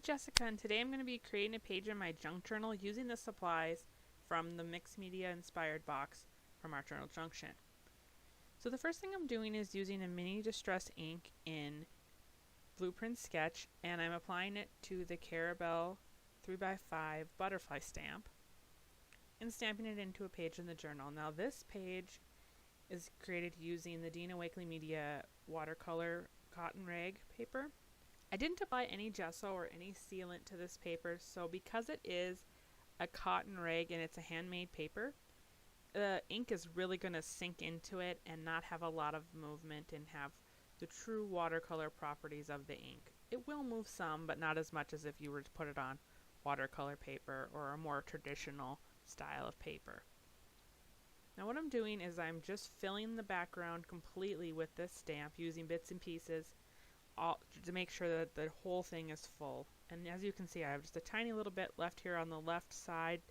Jessica, and today I'm going to be creating a page in my junk journal using the supplies from the mixed media inspired box from our journal Junction. So the first thing I'm doing is using a mini distress ink in Blueprint Sketch, and I'm applying it to the Caramel 3x5 butterfly stamp and stamping it into a page in the journal. Now this page is created using the Dina Wakley Media watercolor cotton rag paper. I didn't apply any gesso or any sealant to this paper, so because it is a cotton rag and it's a handmade paper, the ink is really going to sink into it and not have a lot of movement and have the true watercolor properties of the ink. It will move some, but not as much as if you were to put it on watercolor paper or a more traditional style of paper. Now what I'm doing is I'm just filling the background completely with this stamp using bits and pieces to make sure that the whole thing is full. And as you can see, I have just a tiny little bit left here on the left side,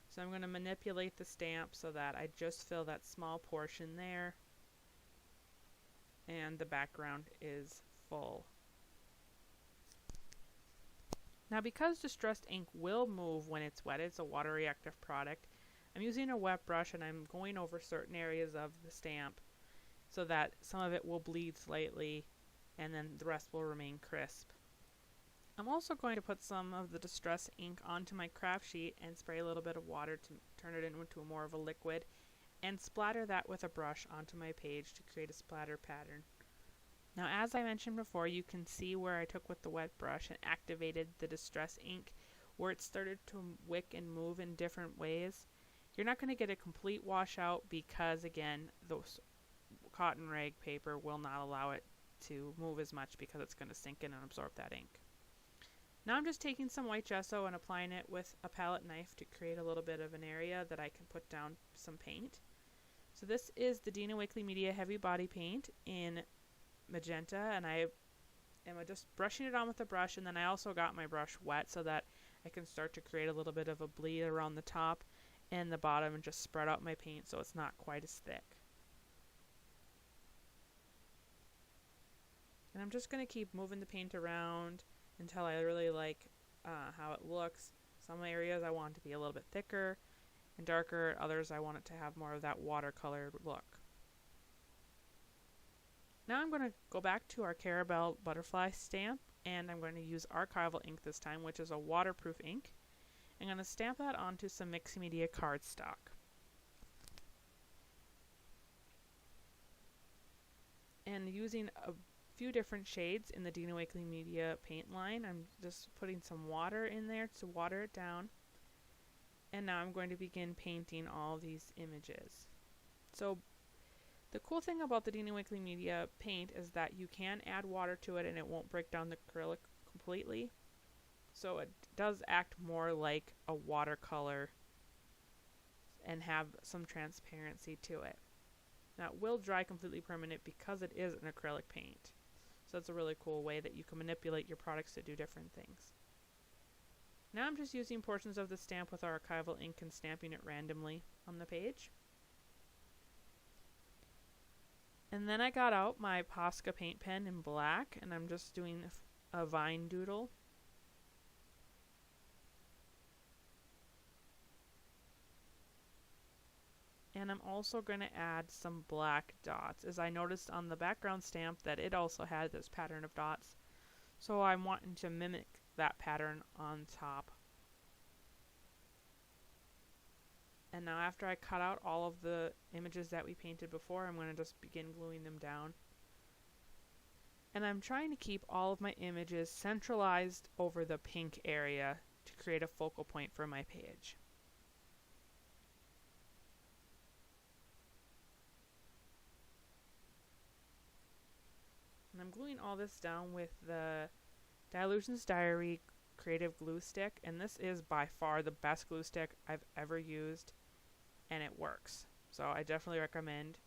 so I'm going to manipulate the stamp so that I just fill that small portion there and the background is full. Now because distressed ink will move when it's wet, it's a water reactive product, I'm using a wet brush and I'm going over certain areas of the stamp so that some of it will bleed slightly and then the rest will remain crisp. I'm also going to put some of the distress ink onto my craft sheet and spray a little bit of water to turn it into more of a liquid and splatter that with a brush onto my page to create a splatter pattern. Now as I mentioned before, you can see where I took with the wet brush and activated the distress ink where it started to wick and move in different ways. You're not going to get a complete washout because again, those cotton rag paper will not allow it to move as much because it's going to sink in and absorb that ink. Now I'm just taking some white gesso and applying it with a palette knife to create a little bit of an area that I can put down some paint. So this is the Dina Wakley Media Heavy Body Paint in magenta, and I am just brushing it on with a brush, and then I also got my brush wet so that I can start to create a little bit of a bleed around the top and the bottom and just spread out my paint so it's not quite as thick. And I'm just going to keep moving the paint around until I really like how it looks. Some areas I want to be a little bit thicker and darker, others I want it to have more of that watercolored look. Now I'm going to go back to our Caramel butterfly stamp, and I'm going to use archival ink this time, which is a waterproof ink. I'm going to stamp that onto some mixed media cardstock. And using a few different shades in the Dina Wakley Media paint line, I'm just putting some water in there to water it down. And now I'm going to begin painting all these images. So the cool thing about the Dina Wakley Media paint is that you can add water to it and it won't break down the acrylic completely. So it does act more like a watercolor and have some transparency to it. Now it will dry completely permanent because it is an acrylic paint. So it's a really cool way that you can manipulate your products to do different things. Now I'm just using portions of the stamp with our archival ink and stamping it randomly on the page. And then I got out my Posca paint pen in black and I'm just doing a vine doodle. And I'm also going to add some black dots, as I noticed on the background stamp that it also had this pattern of dots. So I'm wanting to mimic that pattern on top. And now after I cut out all of the images that we painted before, I'm going to just begin gluing them down. And I'm trying to keep all of my images centralized over the pink area to create a focal point for my page. And I'm gluing all this down with the Dilutions Diary Creative Glue Stick, and this is by far the best glue stick I've ever used, and it works. So I definitely recommend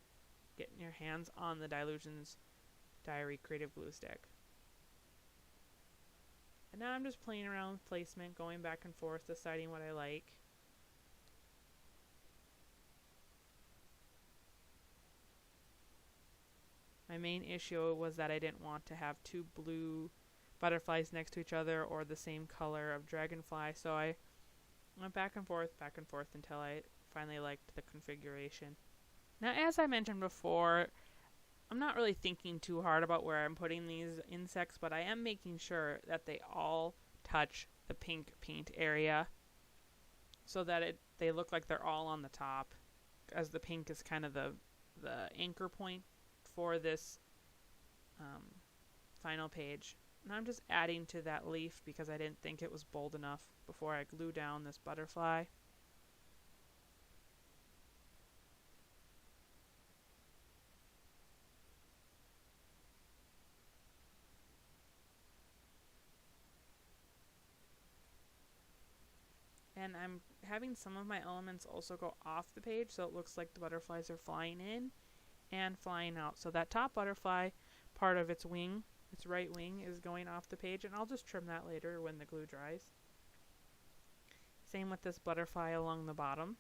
getting your hands on the Dilutions Diary Creative Glue Stick. And now I'm just playing around with placement, going back and forth, deciding what I like. My main issue was that I didn't want to have two blue butterflies next to each other or the same color of dragonfly. So I went back and forth until I finally liked the configuration. Now, as I mentioned before, I'm not really thinking too hard about where I'm putting these insects, but I am making sure that they all touch the pink paint area so that they look like they're all on the top, as the pink is kind of the anchor point for this final page. And I'm just adding to that leaf because I didn't think it was bold enough before I glue down this butterfly. And I'm having some of my elements also go off the page so it looks like the butterflies are flying in and flying out. So that top butterfly, part of its wing, its right wing, is going off the page, and I'll just trim that later when the glue dries. Same with this butterfly along the bottom.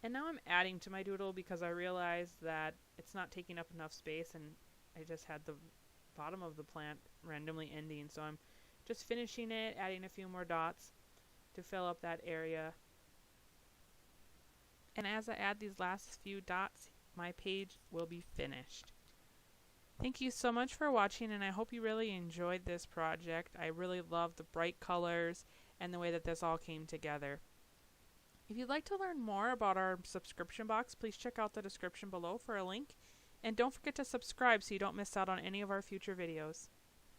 And now I'm adding to my doodle because I realized that it's not taking up enough space, and I just had the bottom of the plant randomly ending. So I'm just finishing it, adding a few more dots to fill up that area. And as I add these last few dots, my page will be finished. Thank you so much for watching, and I hope you really enjoyed this project. I really love the bright colors and the way that this all came together. If you'd like to learn more about our subscription box, please check out the description below for a link. And don't forget to subscribe so you don't miss out on any of our future videos.